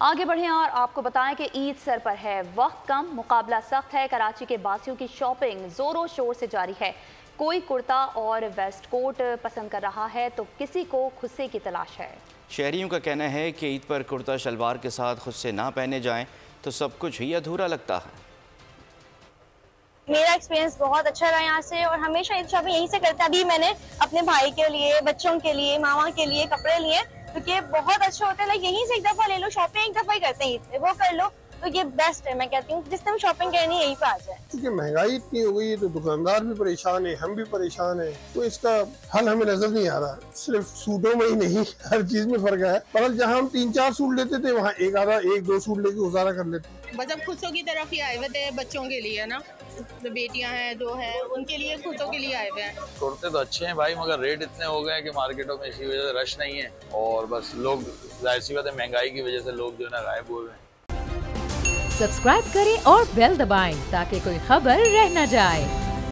आगे बढ़ें और आपको बताएं कि ईद सर पर है, वक्त कम, मुकाबला सख्त है। कराची के बासियों की शॉपिंग जोरों शोर से जारी है। कोई कुर्ता और वेस्ट कोट पसंद कर रहा है तो किसी को खुस्से की तलाश है। शहरियों का कहना है कि ईद पर कुर्ता शलवार के साथ खुस्से ना पहने जाएं तो सब कुछ ही अधूरा लगता है। मेरा एक्सपीरियंस बहुत अच्छा रहा यहाँ से और हमेशा ईद शॉपिंग यहीं से करते हैं। अभी मैंने अपने भाई के लिए, बच्चों के लिए, मामा के लिए कपड़े लिए क्योंकि बहुत अच्छे होते हैं। लाइक यहीं से एक दफा ले लो, शॉपिंग एक दफा ही करते हैं ईद पे, वो कर लो तो ये बेस्ट है। मैं कहती हूँ जिसने भी शॉपिंग करनी है यहीं पे आ जाए। क्योंकि महंगाई इतनी हो गई है तो दुकानदार भी परेशान है, हम भी परेशान है, तो इसका हल हमें नजर नहीं आ रहा। सिर्फ सूटों में ही नहीं, हर चीज में फर्क है। पर जहाँ हम 3-4 सूट लेते थे वहाँ एक दो सूट लेके गुजारा कर लेते। मतलब खुदों की तरफ ही आए हुए थे, बच्चों के लिए ना, तो बेटियां हैं जो है उनके लिए, खुदों के लिए आए हुए हैं। कुर्ते तो अच्छे हैं भाई, मगर रेट इतने हो गए हैं कि मार्केटों में इसी वजह से रश नहीं है और बस लोग, जाहिर सी बात है महंगाई की वजह से लोग जो है ना गायब हुए हैं। सब्सक्राइब करें और बेल दबाएं ताकि कोई खबर रह न जाए।